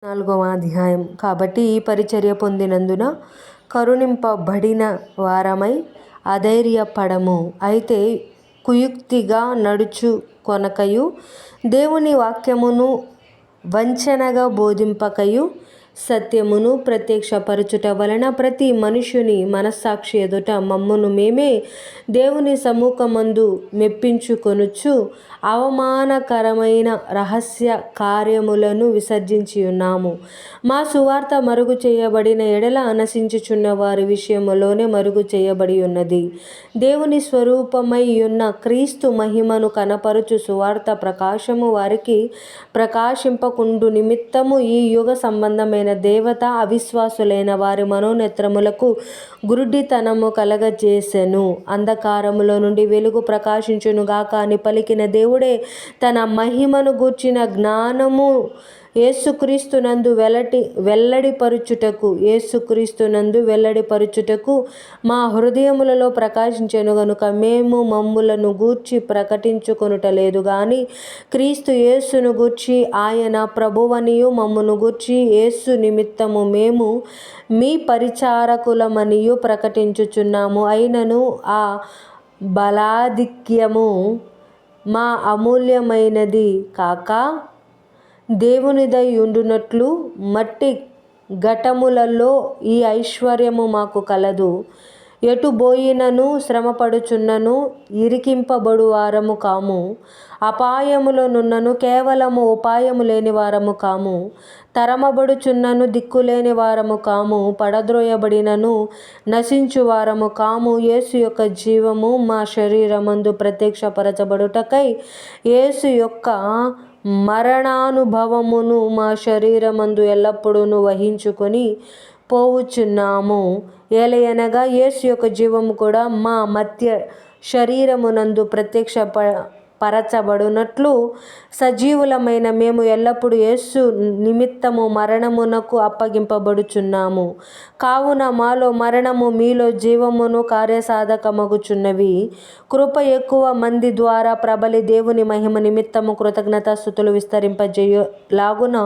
4వ అధ్యాయం. కాబట్టి ఈ పరిచర్య పొందినందున కరుణింపబడిన వారమై అధైర్యపడము. అయితే కుయుక్తిగా నడుచుకొనకయు దేవుని వాక్యమును వంచనగా బోధింపకయు సత్యమును ప్రత్యక్షపరచుట వలన ప్రతి మనుష్యుని మనస్సాక్షి ఎదుట మమ్మును మేమే దేవుని సమ్ముఖమందు మెప్పించుకొనుచు అవమానకరమైన రహస్య కార్యములను విసర్జించి ఉన్నాము. మా సువార్త మరుగు చేయబడిన ఎడల నశించుచున్న వారి విషయములోనే మరుగు చేయబడి ఉన్నది. దేవుని స్వరూపమై ఉన్న క్రీస్తు మహిమను కనపరుచు సువార్త ప్రకాశము వారికి ప్రకాశింపకుండు నిమిత్తము ఈ యుగ సంబంధమైన దేవత అవిశ్వాసులైన వారి మనోనేత్రములకు గురుడితనము కలగజేసెను. అంధకారములో నుండి వెలుగు ప్రకాశించునుగాక అని పలికిన దేవుడే తన మహిమను గూర్చిన జ్ఞానము యేసుక్రీస్తునందు వెల్లడిపరుచుటకు మా హృదయములలో ప్రకాశించెను గనుక మేము మమ్ములను గూర్చి ప్రకటించుకొనుటలేదు గాని క్రీస్తు యేసును గూర్చి ఆయన ప్రభువనియు మమ్మును గూర్చి యేసు నిమిత్తము మేము మీ పరిచారకులమనియు ప్రకటించుచున్నాము. అయినను ఆ బలాధిక్యము మా అమూల్యమైనది కాక దేవునిదై ఉండునట్లు మట్టి ఘటములలో ఈ ఐశ్వర్యము మాకు కలదు. ఎటు బోయినను శ్రమపడుచున్నను ఇరికింపబడు వారము కాము. అపాయములో నున్నను కేవలము ఉపాయము లేని వారము కాము. తరమబడుచున్నను దిక్కులేని వారము కాము. పడద్రోయబడినను నశించు వారము కాము. యేసు యొక్క జీవము మా శరీరమందు ప్రత్యక్షపరచబడుటకై యేసు యొక్క మరణానుభవమును మా శరీరమందు ఎల్లప్పుడూ వహించుకొని పోవుచున్నాము. ఏలయనగా యేసు యొక్క జీవము కూడా మా మధ్య శరీరమునందు ప్రత్యక్షపరచబడునట్లు సజీవులమైన మేము ఎల్లప్పుడూ యేసు నిమిత్తము మరణమునకు అప్పగింపబడుచున్నాము. కావున మాలో మరణము మీలో జీవమును కార్యసాధకమగుచున్నవి. కృప ఎక్కువ మంది ద్వారా ప్రబలి దేవుని మహిమ నిమిత్తము కృతజ్ఞతాస్తుతులు విస్తరింపజేయులాగున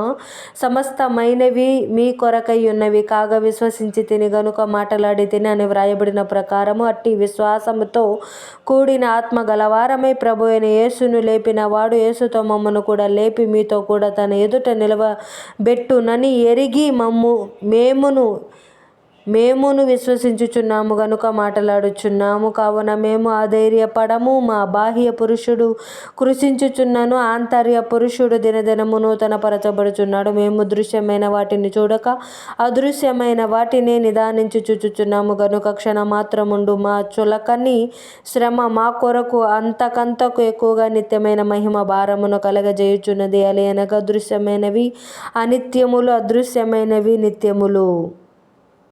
సమస్తమైనవి మీ కొరకై ఉన్నవి కాగా విశ్వసించి తిని గనుక మాటలాడి తిని అని వ్రాయబడిన ప్రకారము అట్టి విశ్వాసముతో కూడిన ఆత్మ గలవారమై ప్రభు అయిన యేసును లేపిన వాడు యేసుతో మమ్మను కూడా లేపి మీతో కూడా తన ఎదుట నిలవబెట్టునని ఎరిగి మేమును విశ్వసించుచున్నాము గనుక మాటలాడుచున్నాము. కావున మేము అధైర్యపడము. మా బాహ్య పురుషుడు కృషించుచున్నను, ఆంతర్య పురుషుడు దినదినము నూతనపరచబడుచున్నాడు. మేము దృశ్యమైన వాటిని చూడక అదృశ్యమైన వాటినే నిదానించి చూచుచున్నాము గనుక క్షణమాత్రముండు మా చులకని శ్రమ మా కొరకు అంతకంతకు ఎక్కువగా నిత్యమైన మహిమ భారమును కలగజేయుచున్నది. అలయనగా దృశ్యమైనవి అనిత్యములు, అదృశ్యమైనవి నిత్యములు.